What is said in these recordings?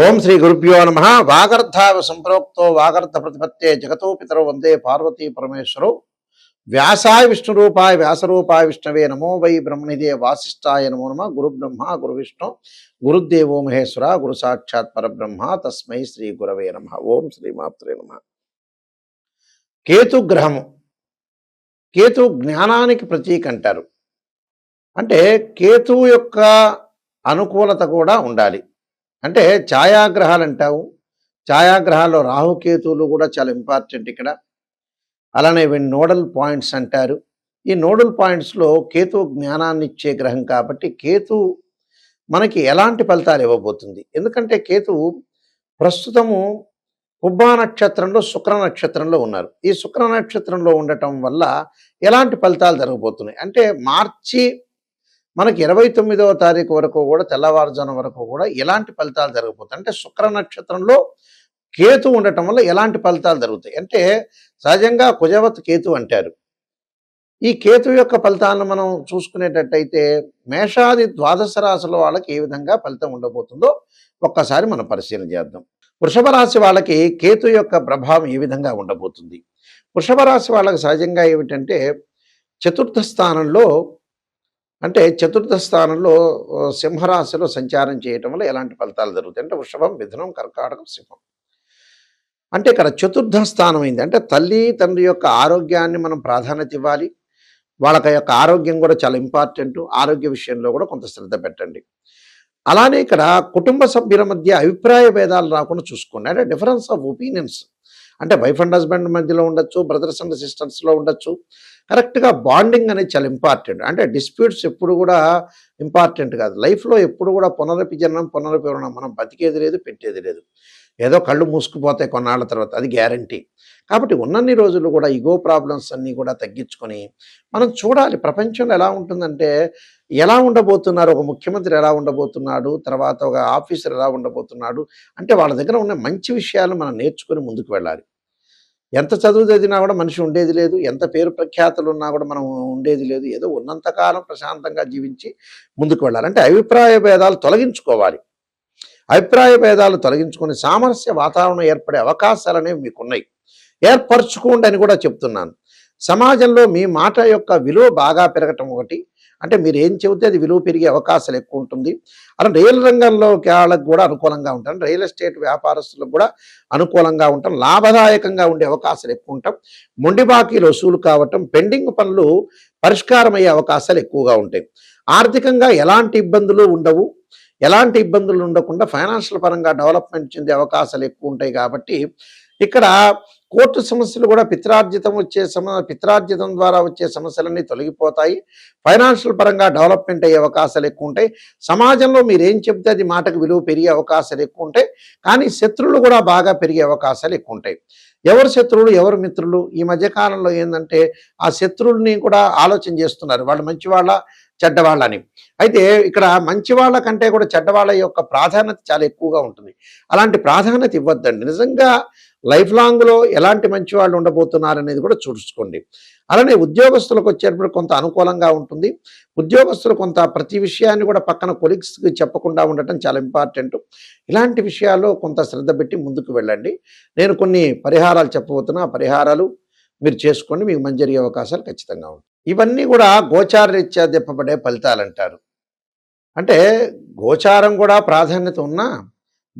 ఓం శ్రీ గురుభ్యో నమ. వాగర్ధావ సంప్రోక్తో వాగర్ధ ప్రతిపత్తే జగతో పితరో వందే పార్వతీ పరమేశ్వరో. వ్యాసాయ విష్ణురూపాయ వ్యాసరూపాయ విష్ణవే నమో వై బ్రహ్మనిదే వాసిష్ఠాయ నమో నమ. గురు బ్రహ్మ గురు విష్ణు గురుదేవో మహేశ్వర గురు సాక్షాత్ పరబ్రహ్మ తస్మై శ్రీ గురవే నమ. ఓం శ్రీమాత్రే నమ. కేతు గ్రహము, కేతు జ్ఞానానికి ప్రతీక అంటారు. అంటే కేతువు యొక్క అనుకూలత కూడా ఉండాలి. అంటే ఛాయాగ్రహాలు అంటావు, ఛాయాగ్రహాల్లో రాహుకేతువులు కూడా చాలా ఇంపార్టెంట్ ఇక్కడ. అలానే వీళ్ళు నోడల్ పాయింట్స్ అంటారు. ఈ నోడల్ పాయింట్స్లో కేతు జ్ఞానాన్ని ఇచ్చే గ్రహం కాబట్టి కేతు మనకి ఎలాంటి ఫలితాలు ఇవ్వబోతుంది? ఎందుకంటే కేతువు ప్రస్తుతము పుబ్బా నక్షత్రంలో శుక్ర నక్షత్రంలో ఉన్నారు. ఈ శుక్ర నక్షత్రంలో ఉండటం వల్ల ఎలాంటి ఫలితాలు జరగబోతున్నాయి అంటే మార్చి మనకి 29వ తారీఖు వరకు కూడా తెల్లవారుజాము వరకు కూడా ఎలాంటి ఫలితాలు జరగబోతాయి అంటే శుక్ర నక్షత్రంలో కేతు ఉండటం వల్ల ఎలాంటి ఫలితాలు జరుగుతాయి అంటే సహజంగా కుజవత్ కేతు అంటారు. ఈ కేతు యొక్క ఫలితాలను మనం చూసుకునేటట్టయితే మేషాది ద్వాదశ రాశుల వాళ్ళకి ఏ విధంగా ఫలితం ఉండబోతుందో ఒక్కసారి మనం పరిశీలన చేద్దాం. వృషభ రాశి వాళ్ళకి కేతు యొక్క ప్రభావం ఏ విధంగా ఉండబోతుంది? వృషభ రాశి వాళ్ళకి సహజంగా ఏమిటంటే చతుర్థ స్థానంలో సింహరాశిలో సంచారం చేయటం వల్ల ఎలాంటి ఫలితాలు జరుగుతాయి అంటే వృషభం, మిథునం, కర్కాటకం, సింహం. అంటే ఇక్కడ చతుర్థ స్థానం అయింది అంటే తల్లి తండ్రి యొక్క ఆరోగ్యాన్ని మనం ప్రాధాన్యత ఇవ్వాలి. వాళ్ళ యొక్క ఆరోగ్యం కూడా చాలా ఇంపార్టెంట్. ఆరోగ్య విషయంలో కూడా కొంత శ్రద్ధ పెట్టండి. అలానే ఇక్కడ కుటుంబ సభ్యుల మధ్య అభిప్రాయ భేదాలు రాకుండా చూసుకోండి. అంటే డిఫరెన్స్ ఆఫ్ ఒపీనియన్స్ అంటే వైఫ్ అండ్ హస్బెండ్ మధ్యలో ఉండొచ్చు, బ్రదర్స్ అండ్ సిస్టర్స్లో ఉండొచ్చు. కరెక్ట్గా బాండింగ్ అనేది చాలా ఇంపార్టెంట్. అంటే డిస్ప్యూట్స్ ఎప్పుడు కూడా ఇంపార్టెంట్ కాదు. లైఫ్లో ఎప్పుడు కూడా పునరపిజనం మనం బతికేది లేదు, పెట్టేది లేదు. ఏదో కళ్ళు మూసుకుపోతాయి కొన్నాళ్ళ తర్వాత, అది గ్యారంటీ. కాబట్టి ఉన్నన్ని రోజులు కూడా ఈగో ప్రాబ్లమ్స్ అన్నీ కూడా తగ్గించుకొని మనం చూడాలి ప్రపంచంలో ఎలా ఉంటుందంటే ఎలా ఉండబోతున్నారు, ఒక ముఖ్యమంత్రి ఎలా ఉండబోతున్నాడు, తర్వాత ఒక ఆఫీసర్ ఎలా ఉండబోతున్నాడు అంటే వాళ్ళ దగ్గర ఉన్న మంచి విషయాలు మనం నేర్చుకొని ముందుకు వెళ్ళాలి. ఎంత చదువు చదివినా కూడా మనిషి ఉండేది లేదు, ఎంత పేరు ప్రఖ్యాతులు ఉన్నా కూడా మనం ఉండేది లేదు. ఏదో ఉన్నంతకాలం ప్రశాంతంగా జీవించి ముందుకు వెళ్ళాలి. అంటే అభిప్రాయ భేదాలు తొలగించుకోవాలి. అభిప్రాయ భేదాలు తొలగించుకొని సామరస్య వాతావరణం ఏర్పడే అవకాశాలు అనేవి మీకున్నాయి. ఏర్పరచుకోండి అని కూడా చెప్తున్నాను. సమాజంలో మీ మాట యొక్క విలువ బాగా పెరగటం ఒకటి. అంటే మీరు ఏం చెబితే అది విలువ పెరిగే అవకాశాలు ఎక్కువ ఉంటుంది. అలా రియల్ రంగంలో వాళ్ళకు కూడా అనుకూలంగా ఉంటాం. రియల్ ఎస్టేట్ వ్యాపారస్తులకు కూడా అనుకూలంగా ఉంటాం. లాభదాయకంగా ఉండే అవకాశాలు ఎక్కువ ఉంటాం. మొండి బాకీలు వసూలు కావటం, పెండింగ్ పనులు పరిష్కారం అయ్యే అవకాశాలు ఎక్కువగా ఉంటాయి. ఆర్థికంగా ఎలాంటి ఇబ్బందులు ఉండవు. ఎలాంటి ఇబ్బందులు ఉండకుండా ఫైనాన్షియల్ పరంగా డెవలప్మెంట్ చెందే అవకాశాలు ఎక్కువ ఉంటాయి. కాబట్టి ఇక్కడ కోర్టు సమస్యలు కూడా పిత్రార్జితం ద్వారా వచ్చే సమస్యలన్నీ తొలగిపోతాయి. ఫైనాన్షియల్ పరంగా డెవలప్మెంట్ అయ్యే అవకాశాలు ఎక్కువ ఉంటాయి. సమాజంలో మీరు ఏం చెప్తే అది మాటకు విలువ పెరిగే అవకాశాలు ఎక్కువ ఉంటాయి. కానీ శత్రువులు కూడా బాగా పెరిగే అవకాశాలు ఎక్కువ ఉంటాయి. ఎవరు శత్రువులు ఎవరు మిత్రులు? ఈ మధ్యకాలంలో ఏంటంటే ఆ శత్రువుల్ని కూడా ఆలోచన చేస్తున్నారు, వాళ్ళు మంచివాళ్ళ చెడ్డవాళ్ళని. అయితే ఇక్కడ మంచి వాళ్ళ కంటే కూడా చెడ్డవాళ్ళ యొక్క ప్రాధాన్యత చాలా ఎక్కువగా ఉంటుంది. అలాంటి ప్రాధాన్యత ఇవ్వద్దండి. నిజంగా లైఫ్ లాంగ్లో ఎలాంటి మంచి వాళ్ళు ఉండబోతున్నారు అనేది కూడా చూసుకోండి. అలానే ఉద్యోగస్తులకు వచ్చేటప్పుడు కొంత అనుకూలంగా ఉంటుంది. ఉద్యోగస్తులు కొంత ప్రతి విషయాన్ని కూడా పక్కన కొలీగ్స్కి చెప్పకుండా ఉండటం చాలా ఇంపార్టెంట్. ఇలాంటి విషయాల్లో కొంత శ్రద్ధ పెట్టి ముందుకు వెళ్ళండి. నేను కొన్ని పరిహారాలు చెప్పబోతున్నా. ఆ పరిహారాలు మీరు చేసుకోండి, మీకు మంచి జరిగే అవకాశాలు ఖచ్చితంగా ఉంటాయి. ఇవన్నీ కూడా గోచార రీత్యా తిప్పబడే ఫలితాలు అంటారు. అంటే గోచారం కూడా ప్రాధాన్యత ఉన్నా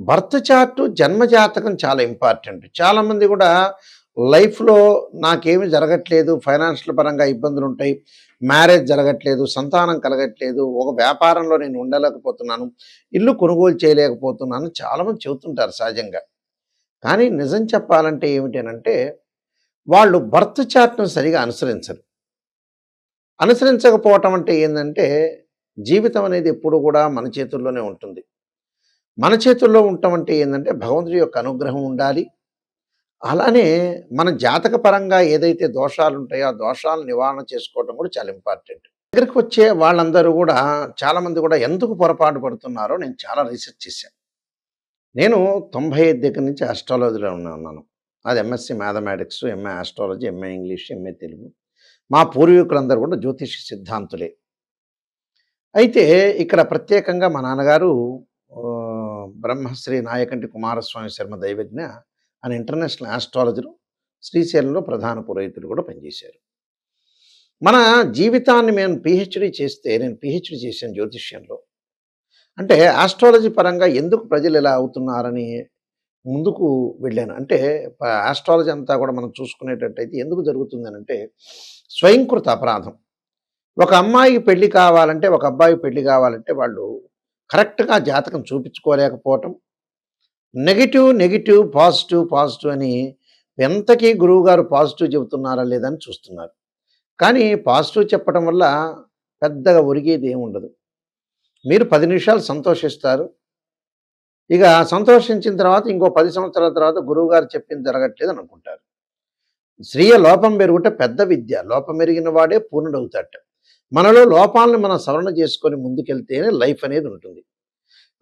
బర్త్ చార్టు జన్మజాతకం చాలా ఇంపార్టెంట్. చాలామంది కూడా లైఫ్లో నాకేమీ జరగట్లేదు, ఫైనాన్షియల్ పరంగా ఇబ్బందులు ఉంటాయి, మ్యారేజ్ జరగట్లేదు, సంతానం కలగట్లేదు, ఒక వ్యాపారంలో నేను ఉండలేకపోతున్నాను, ఇల్లు కొనుగోలు చేయలేకపోతున్నాను చాలామంది చెబుతుంటారు సహజంగా. కానీ నిజం చెప్పాలంటే ఏమిటనంటే వాళ్ళు బర్త్ చార్ట్ను సరిగా అనుసరించకపోవటం అంటే ఏంటంటే జీవితం అనేది ఎప్పుడు కూడా మన చేతుల్లోనే ఉంటుంది. మన చేతుల్లో ఉండటం అంటే ఏంటంటే భగవంతుడి యొక్క అనుగ్రహం ఉండాలి. అలానే మన జాతక పరంగా ఏదైతే దోషాలు ఉంటాయో ఆ దోషాలను నివారణ చేసుకోవడం కూడా చాలా ఇంపార్టెంట్. దగ్గరికి వచ్చే వాళ్ళందరూ కూడా చాలామంది కూడా ఎందుకు పొరపాటు పడుతున్నారో నేను చాలా రీసెర్చ్ చేశాను. నేను 95 దగ్గర నుంచి ఆస్ట్రాలజీలో ఉన్నాను. అది MSc mathematics, MA astrology, MA English, MA Telugu. మా పూర్వీకులందరూ కూడా జ్యోతిష సిద్ధాంతులే. అయితే ఇక్కడ ప్రత్యేకంగా మా నాన్నగారు బ్రహ్మశ్రీ నాయకంటి కుమారస్వామి శర్మ దైవజ్ఞ అని ఇంటర్నేషనల్ ఆస్ట్రాలజరు, శ్రీశైలంలో ప్రధాన పురోహితులు కూడా పనిచేశారు. మన జీవితాన్ని నేను పిహెచ్డి చేశాను జ్యోతిష్యంలో. అంటే ఆస్ట్రాలజీ పరంగా ఎందుకు ప్రజలు ఇలా అవుతున్నారని ముందుకు వెళ్ళాను. అంటే ఆస్ట్రాలజీ అంతా కూడా మనం చూసుకునేటట్టయితే ఎందుకు జరుగుతుందనంటే స్వయంకృత అపరాధం. ఒక అమ్మాయికి పెళ్లి కావాలంటే, ఒక అబ్బాయికి పెళ్లి కావాలంటే వాళ్ళు కరెక్ట్‌గా జాతకం చూపించుకోలేకపోవటం, నెగెటివ్, పాజిటివ్ అని ఎంతకీ గురువుగారు పాజిటివ్ చెబుతున్నారా లేదని చూస్తున్నారు. కానీ పాజిటివ్ చెప్పడం వల్ల పెద్దగా ఒరిగేది ఏముండదు. మీరు 10 నిమిషాలు సంతోషిస్తారు. ఇక సంతోషించిన తర్వాత ఇంకో 10 సంవత్సరాల తర్వాత గురువుగారు చెప్పింది జరగట్లేదని అనుకుంటారు. స్వీయ లోపం పెరుగుట పెద్ద విద్య. లోపం ఎరిగిన వాడే పూర్ణుడవుతాడట. మనలో లోపాలను మనం సవరణ చేసుకొని ముందుకెళ్తేనే లైఫ్ అనేది ఉంటుంది.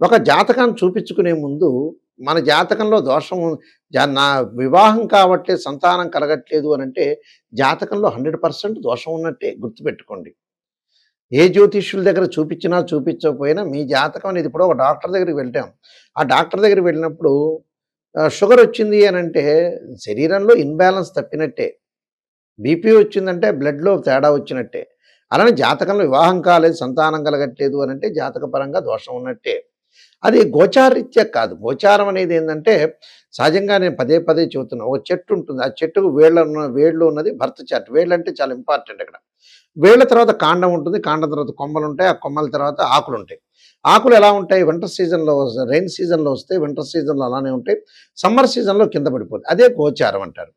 ఒక జాతకాన్ని చూపించుకునే ముందు మన జాతకంలో దోషం నా వివాహం కావట్లేదు, సంతానం కలగట్లేదు అనంటే జాతకంలో 100% దోషం ఉన్నట్టే గుర్తుపెట్టుకోండి. ఏ జ్యోతిష్యుల దగ్గర చూపించినా చూపించకపోయినా మీ జాతకం అనేది, ఇప్పుడు ఒక డాక్టర్ దగ్గరికి వెళ్ళాం. ఆ డాక్టర్ దగ్గరికి వెళ్ళినప్పుడు షుగర్ వచ్చింది అనంటే శరీరంలో ఇన్బ్యాలెన్స్ తప్పినట్టే. బీపీ వచ్చిందంటే బ్లడ్‌లో తేడా వచ్చినట్టే. అలానే జాతకంలో వివాహం కాలేదు, సంతానం కలగట్లేదు అనంటే జాతకపరంగా దోషం ఉన్నట్టే. అది గోచారరీత్యా కాదు. గోచారం అనేది ఏందంటే సహజంగా నేను పదే చెబుతున్నా. ఒక చెట్టు ఉంటుంది. ఆ చెట్టుకు వేళ్ళు ఉన్నది బర్త్ చార్ట్. వేళ్ళంటే చాలా ఇంపార్టెంట్ అక్కడ. వేళ్ళ తర్వాత కాండం ఉంటుంది. కాండం తర్వాత కొమ్మలుంటాయి. ఆ కొమ్మల తర్వాత ఆకులుంటాయి. ఆకులు ఎలా ఉంటాయి? వింటర్ సీజన్‌లో రెయిన్ సీజన్‌లో వస్తాయి. వింటర్ సీజన్‌లో అలానే ఉంటాయి. సమ్మర్ సీజన్‌లో కింద పడిపోతాయి. అదే గోచారం అంటారు.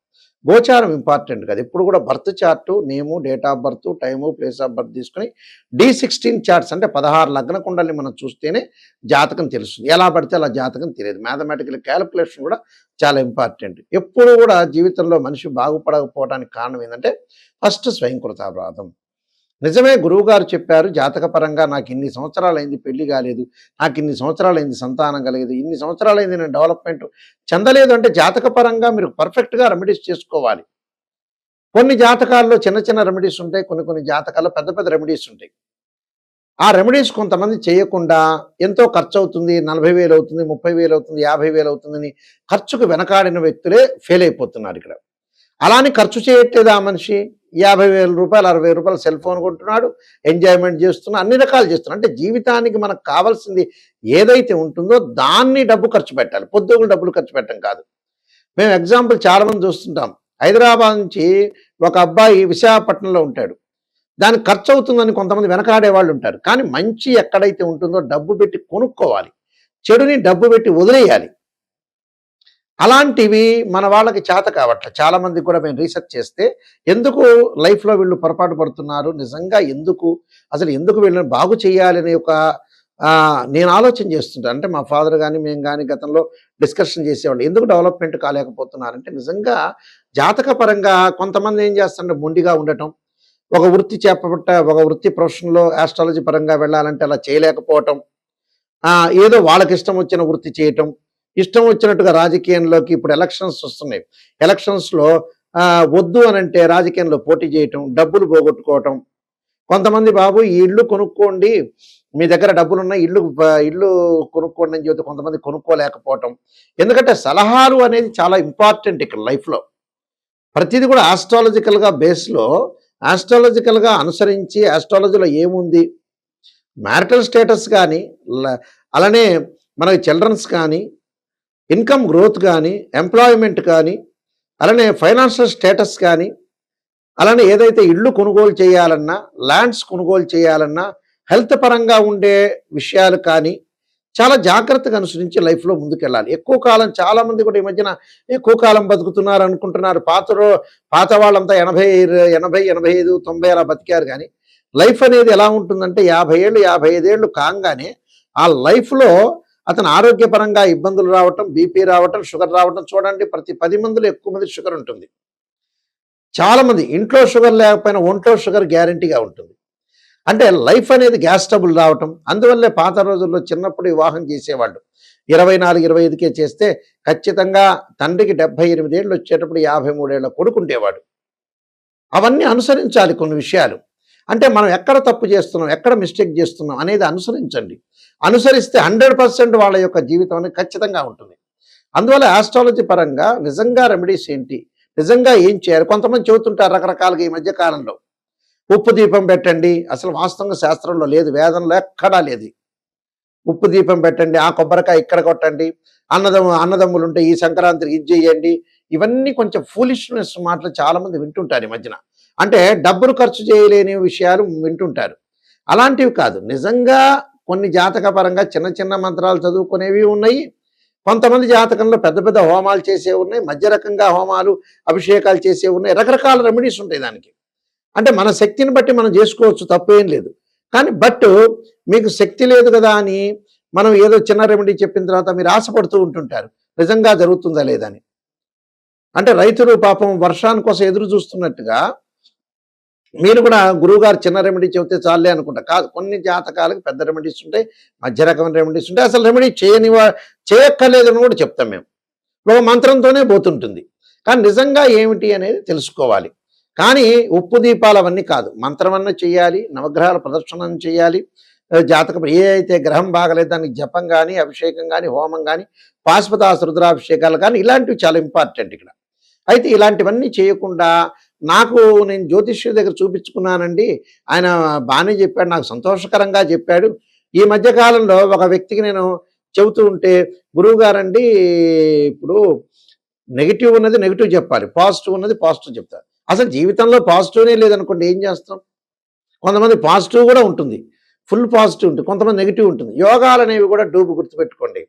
గోచారం ఇంపార్టెంట్ కాదు. ఎప్పుడు కూడా birth chart, name, date of birth, time, place of birth తీసుకొని D16 చార్ట్స్ అంటే 16 లగ్న కుండల్ని మనం చూస్తేనే జాతకం తెలుస్తుంది. ఎలా పడితే అలా జాతకం తెలియదు. మ్యాథమెటికల్ క్యాలిక్యులేషన్ కూడా చాలా ఇంపార్టెంట్. ఎప్పుడు కూడా జీవితంలో మనిషి బాగుపడకపోవడానికి కారణం ఏంటంటే ఫస్ట్ స్వయంకృతాపరాధం. నిజమే గురువుగారు చెప్పారు, జాతకపరంగా నాకు ఇన్ని సంవత్సరాలైంది పెళ్లి కాలేదు, నాకు ఇన్ని సంవత్సరాలైంది సంతానం కలగలేదు, ఇన్ని సంవత్సరాలైంది నేను డెవలప్మెంట్ చెందలేదు అంటే జాతకపరంగా మీరు పర్ఫెక్ట్‌గా రెమెడీస్ చేసుకోవాలి. కొన్ని జాతకాల్లో చిన్న రెమెడీస్ ఉంటాయి. కొన్ని జాతకాల్లో పెద్ద రెమెడీస్ ఉంటాయి. ఆ రెమెడీస్ కొంతమంది చేయకుండా ఎంతో ఖర్చవుతుంది, 40,000 అవుతుంది, 30,000 అవుతుంది, 50,000 అవుతుందని ఖర్చుకు వెనకాడిన వ్యక్తులే ఫెయిల్ అయిపోతున్నారు ఇక్కడ. అలానే ఖర్చు చేయట్లేదు ఆ మనిషి. రూ. 50,000, రూ. 60,000 సెల్ ఫోన్ కొంటున్నాడు, ఎంజాయ్మెంట్ చేస్తున్నాడు, అన్ని రకాలు చేస్తున్నాడు. అంటే జీవితానికి మనకు కావాల్సింది ఏదైతే ఉంటుందో దాన్ని డబ్బు ఖర్చు పెట్టాలి. పొద్దుగులు డబ్బులు ఖర్చు పెట్టడం కాదు. మేము ఎగ్జాంపుల్ చాలామంది చూస్తుంటాం. హైదరాబాద్ నుంచి ఒక అబ్బాయి విశాఖపట్నంలో ఉంటాడు. దానికి ఖర్చు అవుతుందని కొంతమంది వెనకాడే వాళ్ళు ఉంటారు. కానీ మంచి ఎక్కడైతే ఉంటుందో డబ్బు పెట్టి కొనుక్కోవాలి, చెడుని డబ్బు పెట్టి వదిలేయాలి. అలాంటివి మన వాళ్ళకి చేత కావట్లే. చాలామంది కూడా మేము రీసెర్చ్ చేస్తే ఎందుకు లైఫ్‌లో వీళ్ళు పొరపాటు పడుతున్నారు, నిజంగా అసలు ఎందుకు వీళ్ళని బాగు చేయాలనే ఒక నేను ఆలోచన చేస్తుంటాను. అంటే మా ఫాదర్ గాని, మేము గాని గతంలో డిస్కషన్ చేసేవాళ్ళు. ఎందుకు డెవలప్‌మెంట్ కాలేకపోతున్నారంటే నిజంగా జాతకపరంగా కొంతమంది ఏం చేస్తారంటే మొండిగా ఉండటం, ఒక వృత్తి ప్రొఫెషన్‌లో ఆస్ట్రాలజీ పరంగా వెళ్ళాలంటే అలా చేయలేకపోవటం, ఏదో వాళ్ళకిష్టం వచ్చిన వృత్తి చేయటం, ఇష్టం వచ్చినట్టుగా రాజకీయంలోకి ఇప్పుడు ఎలక్షన్స్ వస్తున్నాయి. ఎలక్షన్స్‌లో వద్దు అనంటే రాజకీయంలో పోటీ చేయటం, డబ్బులు పోగొట్టుకోవటం. కొంతమంది బాబు ఈ ఇల్లు కొనుక్కోండి, మీ దగ్గర డబ్బులున్నాయి, ఇల్లు కొనుక్కోండి అని చెబితే కొంతమంది కొనుక్కోలేకపోవటం. ఎందుకంటే సలహాలు అనేది చాలా ఇంపార్టెంట్ ఇక్కడ లైఫ్‌లో. ప్రతిదీ కూడా ఆస్ట్రాలజికల్‌గా అనుసరించి ఆస్ట్రాలజీలో ఏముంది, మ్యారిటల్ స్టేటస్ కానీ, అలానే మనకి చిల్డ్రన్స్ కానీ, ఇన్కమ్ గ్రోత్ కానీ, ఎంప్లాయ్మెంట్ కానీ, అలానే ఫైనాన్షియల్ స్టేటస్ కానీ, అలానే ఏదైతే ఇళ్ళు కొనుగోలు చేయాలన్నా, ల్యాండ్స్ కొనుగోలు చేయాలన్నా, హెల్త్ పరంగా ఉండే విషయాలు కానీ చాలా జాగ్రత్తగా అనుసరించి లైఫ్‌లో ముందుకెళ్ళాలి. ఎక్కువ కాలం చాలామంది కూడా ఈ మధ్యన ఎక్కువ కాలం బతుకుతున్నారు అనుకుంటున్నారు. పాత వాళ్ళంతా 80, 85, 90 అలా బతికారు. కానీ లైఫ్ అనేది ఎలా ఉంటుందంటే 50 ఏళ్ళు, 55 ఏళ్ళు కాగానే ఆ లైఫ్‌లో అతను ఆరోగ్యపరంగా ఇబ్బందులు రావటం, బీపీ రావటం, షుగర్ రావటం. చూడండి, ప్రతి 10 మందిలో ఎక్కువ మంది షుగర్ ఉంటుంది. చాలామంది ఇంట్లో షుగర్ లేకపోయినా ఒంట్లో షుగర్ గ్యారంటీగా ఉంటుంది. అంటే లైఫ్ అనేది గ్యాస్ ట్రబుల్ రావటం. అందువల్లే పాత రోజుల్లో చిన్నప్పుడు వివాహం చేసేవాళ్ళు 24, 25కే చేస్తే ఖచ్చితంగా తండ్రికి 78 ఏళ్ళు వచ్చేటప్పుడు 53 ఏళ్ళ కొడుకుండేవాడు. అవన్నీ అనుసరించాలి కొన్ని విషయాలు. అంటే మనం ఎక్కడ తప్పు చేస్తున్నాం, ఎక్కడ మిస్టేక్ చేస్తున్నాం అనేది అనుసరించండి. అనుసరిస్తే 100% వాళ్ళ యొక్క జీవితం అనేది ఖచ్చితంగా ఉంటుంది. అందువల్ల ఆస్ట్రాలజీ పరంగా నిజంగా రెమెడీస్ ఏంటి? నిజంగా ఏం చేయాలి? కొంతమంది చెబుతుంటారు రకరకాలుగా ఈ మధ్య కాలంలో. ఉప్పు దీపం పెట్టండి. అసలు వాస్తవంగా శాస్త్రంలో లేదు. వేదంలో ఎక్కడా లేదు. ఉప్పు దీపం పెట్టండి, ఆ కొబ్బరికాయ ఇక్కడ కొట్టండి, అన్నదమ్ములుంటే ఈ సంక్రాంతికి ఇది చేయండి. ఇవన్నీ కొంచెం ఫూలిష్‌నెస్ మాటలు చాలామంది వింటుంటారు ఈ మధ్యన. అంటే డబ్బులు ఖర్చు చేయలేని విషయాలు వింటుంటారు. అలాంటివి కాదు. నిజంగా కొన్ని జాతక పరంగా చిన్న చిన్న మంత్రాలు చదువుకునేవి ఉన్నాయి. కొంతమంది జాతకంలో పెద్ద పెద్ద హోమాలు చేసేవి ఉన్నాయి. మధ్య రకంగా హోమాలు, అభిషేకాలు చేసేవి ఉన్నాయి. రకరకాల రెమెడీస్ ఉంటాయి దానికి. అంటే మన శక్తిని బట్టి మనం చేసుకోవచ్చు, తప్పేం లేదు. కానీ మీకు శక్తి లేదు కదా అని మనం ఏదో చిన్న రెమెడీ చెప్పిన తర్వాత మీరు ఆశపడుతూ ఉంటుంటారు. నిజంగా జరుగుతుందా లేదా అని. అంటే రైతులు పాపం వర్షాని కోసం ఎదురు చూస్తున్నట్టుగా మీరు కూడా గురువుగారు చిన్న రెమెడీ చెబితే చాలే అనుకుంటా. కాదు, కొన్ని జాతకాలకు పెద్ద రెమెడీస్ ఉంటాయి, మధ్య రకమైన రెమెడీస్ ఉంటాయి. అసలు రెమెడీ చేయక్కర్లేదని కూడా చెప్తాం మేము. ఒక మంత్రంతోనే పోతుంటుంది. కానీ నిజంగా ఏమిటి అనేది తెలుసుకోవాలి. కానీ ఉప్పు దీపాలు అవన్నీ కాదు. మంత్రం అన్న చేయాలి, నవగ్రహాల ప్రదర్శనం చేయాలి. జాతకం ఏ అయితే గ్రహం బాగలేదు దానికి జపం కానీ, అభిషేకం కానీ, హోమం కానీ, పాశుపతాస రుద్రాభిషేకాలు కానీ ఇలాంటివి చాలా ఇంపార్టెంట్ ఇక్కడ. అయితే ఇలాంటివన్నీ చేయకుండా నేను జ్యోతిష్యుడి దగ్గర చూపించుకున్నానండి, ఆయన బాగానే చెప్పాడు, నాకు సంతోషకరంగా చెప్పాడు. ఈ మధ్య కాలంలో ఒక వ్యక్తికి నేను చెబుతూ ఉంటే, గురువుగారండి ఇప్పుడు నెగిటివ్ ఉన్నది నెగిటివ్ చెప్పాలి, పాజిటివ్ ఉన్నది పాజిటివ్ చెప్తారు. అసలు జీవితంలో పాజిటివ్నే లేదనుకోండి ఏం చేస్తాం? కొంతమంది పాజిటివ్ కూడా ఉంటుంది, ఫుల్ పాజిటివ్ ఉంటుంది, కొంతమంది నెగిటివ్ ఉంటుంది. యోగాలు అనేవి కూడా గుర్తుపెట్టుకోండి.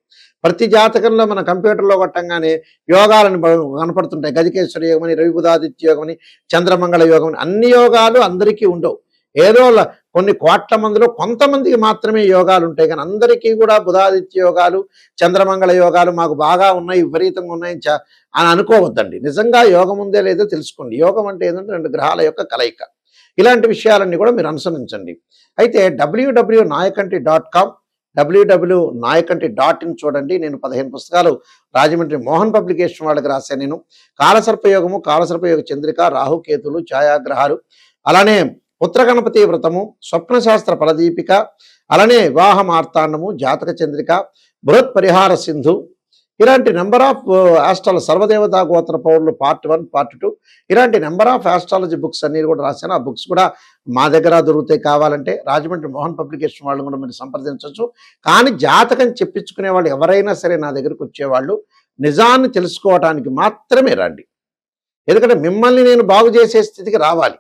ప్రతి జాతకంలో మన కంప్యూటర్లో కొట్టంగానే యోగాలను కనపడుతుంటాయి. గజకేశ్వర యోగం అని, రవి బుధాదిత్య యోగం అని, చంద్రమంగళ యోగం అని. అన్ని యోగాలు అందరికీ ఉండవు. ఏదో కొన్ని కోట్ల మందిలో కొంతమందికి మాత్రమే యోగాలు ఉంటాయి. కానీ అందరికీ కూడా బుధాదిత్య యోగాలు, చంద్రమంగళ యోగాలు మాకు బాగా ఉన్నాయి, విపరీతంగా ఉన్నాయి అని అనుకోవద్దండి. నిజంగా యోగం ఉందే లేదో తెలుసుకోండి. యోగం అంటే ఏంటంటే 2 గ్రహాల యొక్క కలయిక. ఇలాంటి విషయాలన్నీ కూడా మీరు అనుసరించండి. అయితే www.nayakanti.com, www.nayakanti.in చూడండి. నేను 15 పుస్తకాలు రాజమండ్రి మోహన్ పబ్లికేషన్ వాళ్ళకి రాశాను. నేను కాలసర్పయోగము, కాలసర్పయోగ చంద్రిక, రాహుకేతులు, ఛాయాగ్రహాలు, అలానే పుత్రగణపతి వ్రతము, స్వప్నశాస్త్ర ఫలదీపిక, అలానే వివాహ మార్తాండము, జాతక చంద్రిక, బృహత్ పరిహార సింధు, ఇలాంటి నెంబర్ ఆఫ్ సర్వదేవతా గోత్ర పౌరులు పార్ట్ 1, పార్ట్ 2 ఇలాంటి నెంబర్ ఆఫ్ ఆస్ట్రాలజీ బుక్స్ అన్ని కూడా రాశాను. ఆ బుక్స్ కూడా మా దగ్గర దొరుకుతాయి. కావాలంటే రాజమండ్రి మోహన్ పబ్లికేషన్ వాళ్ళు కూడా మీరు సంప్రదించవచ్చు. కానీ జాతకం చెప్పించుకునే వాళ్ళు ఎవరైనా సరే నా దగ్గరకు వచ్చేవాళ్ళు నిజాన్ని తెలుసుకోవడానికి మాత్రమే రండి. ఎందుకంటే మిమ్మల్ని నేను బాగు చేసే స్థితికి రావాలి,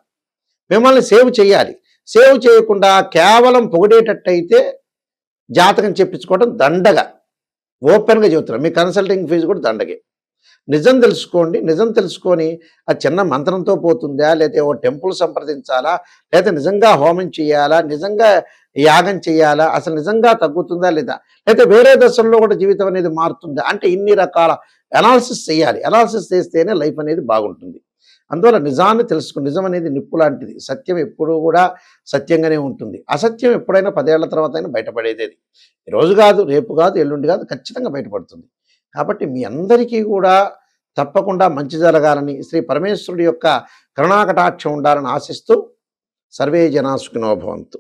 మిమ్మల్ని సేవ్ చేయాలి. సేవ్ చేయకుండా కేవలం పొగిడేటట్టయితే జాతకం చెప్పించుకోవడం దండగా, ఓపెన్గా చెబుతున్నాను. మీ కన్సల్టింగ్ ఫీజు కూడా దండగే. నిజం తెలుసుకోండి. నిజం తెలుసుకొని ఆ చిన్న మంత్రంతో పోతుందా, లేకపోతే ఓ టెంపుల్ సంప్రదించాలా, లేకపోతే నిజంగా హోమం చేయాలా, నిజంగా యాగం చేయాలా, అసలు నిజంగా తగ్గుతుందా లేదా, లేకపోతే వేరే దశల్లో కూడా జీవితం అనేది మారుతుందా అంటే ఇన్ని రకాల అనాలిసిస్ చేయాలి. అనాలిసిస్ చేస్తేనే లైఫ్ అనేది బాగుంటుంది. అందువల్ల నిజాన్ని తెలుసుకుని, నిజం అనేది నిప్పు లాంటిది. సత్యం ఎప్పుడూ కూడా సత్యంగానే ఉంటుంది. అసత్యం ఎప్పుడైనా 10 ఏళ్ల తర్వాత అయినా బయటపడేది. ఈరోజు కాదు, రేపు కాదు, ఎల్లుండి కాదు, ఖచ్చితంగా బయటపడుతుంది. కాబట్టి మీ అందరికీ కూడా తప్పకుండా మంచి జరగాలని, శ్రీ పరమేశ్వరుడి యొక్క కరుణాకటాక్షం ఉండాలని ఆశిస్తూ సర్వే జనా సుఖినో భవంతు.